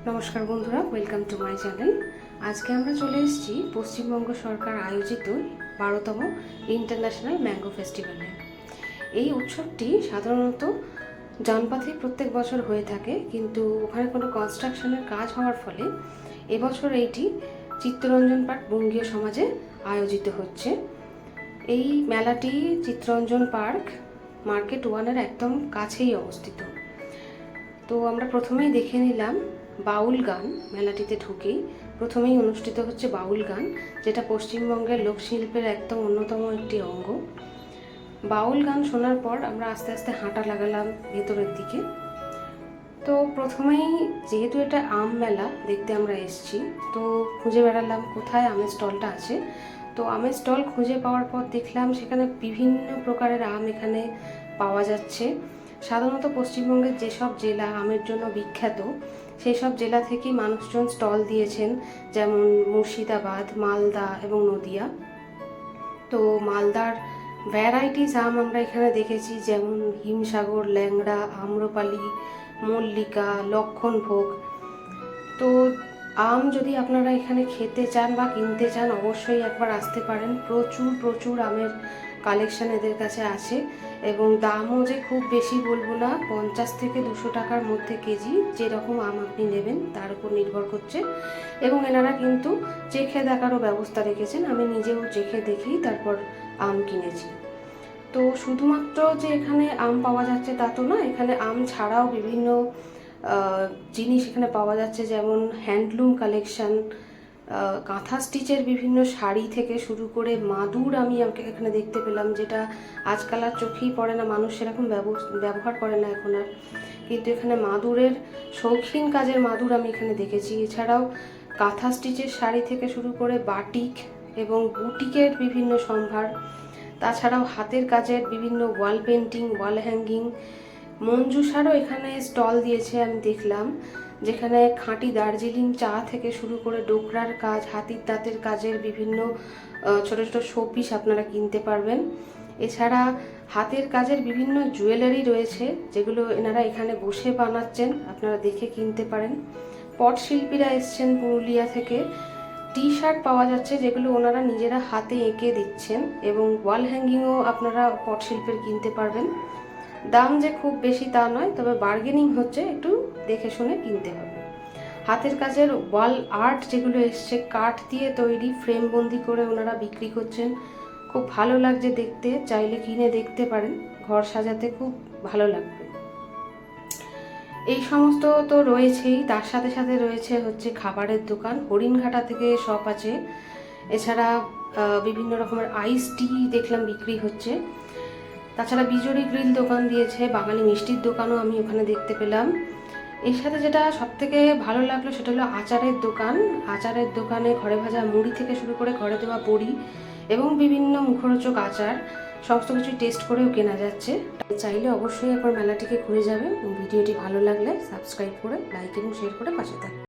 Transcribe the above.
নমস্কার বন্ধুরা, welcome to my channel. আজকে আমরা চলে এসেছি পশ্চিমবঙ্গ সরকার আয়োজিত 12তম ইন্টারন্যাশনাল ম্যাঙ্গো ফেস্টিভ্যালে। এই উৎসবটি সাধারণত জানপাথে প্রত্যেক বছর হয়ে থাকে, কিন্তু ওখানে কোনো কনস্ট্রাকশনের কাজ হওয়ার ফলে এবছর এইটি চিত্তরঞ্জন পার্ক বঙ্গীয় সমাজে আয়োজিত হচ্ছে। এই মেলাটি চিত্তরঞ্জন পার্ক মার্কেট 1-এর একদম কাছেই অবস্থিত। তো আমরা প্রথমেই দেখে নিলাম বাউল গান। মেলাটিতে ঢুকেই প্রথমেই অনুষ্ঠিত হচ্ছে বাউল গান, যেটা পশ্চিমবঙ্গের লোকশিল্পের একদম অন্যতম একটি অঙ্গ। বাউল গান শোনার পর আমরা আস্তে আস্তে হাঁটা লাগালাম ভেতরের দিকে। তো প্রথমেই যেহেতু এটা আম মেলা দেখতে আমরা এসেছি, তো খুঁজে বেড়ালাম কোথায় আমের স্টলটা আছে। তো আমের স্টল খুঁজে পাওয়ার পর দেখলাম সেখানে বিভিন্ন প্রকারের আম এখানে পাওয়া যাচ্ছে। সাধারণত পশ্চিমবঙ্গের যেসব জেলা আমের জন্য বিখ্যাত, সেই সব জেলা থেকেই মানুষজন স্টল দিয়েছেন, যেমন মুর্শিদাবাদ, মালদা এবং নদিয়া। তো মালদার ভ্যারাইটিস আম আমরা এখানে দেখেছি, যেমন হিমসাগর, ল্যাংড়া, আম্রপালি, মল্লিকা, লক্ষণভোগ। তো আম যদি আপনারা এখানে খেতে চান বা কিনতে চান, অবশ্যই একবার আসতে পারেন। প্রচুর প্রচুর আমের কালেকশন এদের কাছে আছে, এবং দামও যে খুব বেশি বলবো না, 50 থেকে 200 টাকার মধ্যে কেজি। যেরকম আম আপনি নেবেন তার উপর নির্ভর করছে। এবং এনারা কিন্তু চেখে দেখারও ব্যবস্থা রেখেছেন। আমি নিজেও চেখে দেখেই তারপর আম কিনেছি। তো শুধুমাত্র যে এখানে আম পাওয়া যাচ্ছে তা তো না, এখানে আম ছাড়াও বিভিন্ন জিনিস এখানে পাওয়া যাচ্ছে, যেমন হ্যান্ডলুম কালেকশন, কাঁথা স্টিচের বিভিন্ন শাড়ি থেকে শুরু করে মাদুর আমি এখানে দেখতে পেলাম, যেটা আজকাল আর চোখেই পড়ে না, মানুষ সেরকম ব্যবহার করে না এখন আর। কিন্তু এখানে মাদুরের শৌখিন কাজের মাদুর আমি এখানে দেখেছি। এছাড়াও কাঁথা স্টিচের শাড়ি থেকে শুরু করে বাটিক এবং বুটিকের বিভিন্ন সম্ভার, তাছাড়াও হাতের কাজের বিভিন্ন ওয়াল পেন্টিং, ওয়াল হ্যাঙ্গিং, মঞ্জুষারও এখানে স্টল দিয়েছে আমি দেখলাম, যেখানে খাঁটি দার্জিলিং চা থেকে শুরু করে ডোকরার কাজ, হাতির দাঁতের কাজের বিভিন্ন ছোট ছোট শোপিস আপনারা কিনতে পারবেন। এছাড়া হাতের কাজের বিভিন্ন জুয়েলারি রয়েছে, যেগুলো এনারা এখানে বসে বানাচ্ছেন, আপনারা দেখে কিনতে পারেন। পটশিল্পীরা এসছেন পুরুলিয়া থেকে। টি শার্ট পাওয়া যাচ্ছে, যেগুলো ওনারা নিজেরা হাতে এঁকে দিচ্ছেন, এবং ওয়াল হ্যাঙ্গিংও আপনারা পটশিল্পের কিনতে পারবেন। দাম যে খুব বেশি তা নয়, তবে বার্গেনিং হচ্ছে, একটু দেখে শুনে কিনতে হবে। হাতের কাজের ওয়াল আর্ট যেগুলো এসছে, কাঠ দিয়ে তৈরি ফ্রেমবন্দি করে ওনারা বিক্রি করছেন। খুব ভালো লাগছে দেখতে, চাইলে কিনে দেখতে পারেন, ঘর সাজাতে খুব ভালো লাগবে। এই সমস্ত তো রয়েছেই, তার সাথে সাথে রয়েছে হচ্ছে খাবারের দোকান। হরিণঘাটা থেকে শপ আছে। এছাড়া বিভিন্ন রকমের আইস টি দেখলাম বিক্রি হচ্ছে। তাছাড়া বিজরি গ্রিল দোকান দিয়েছে, বাঙালি মিষ্টির দোকানও আমি ওখানে দেখতে পেলাম। এর সাথে যেটা সবথেকে ভালো লাগলো সেটা হলো আচারের দোকান। আচারের দোকানে ঘরে ভাজা মুড়ি থেকে শুরু করে ঘরে দেওয়া বড়ি এবং বিভিন্ন মুখরোচক আচার সমস্ত কিছু টেস্ট করেও কেনা যাচ্ছে। চাইলে অবশ্যই একবার মেলাটিকে ঘুরে যাবেন। ভিডিওটি ভালো লাগলে সাবস্ক্রাইব করে, লাইক এবং শেয়ার করে পাশে থাকবেন।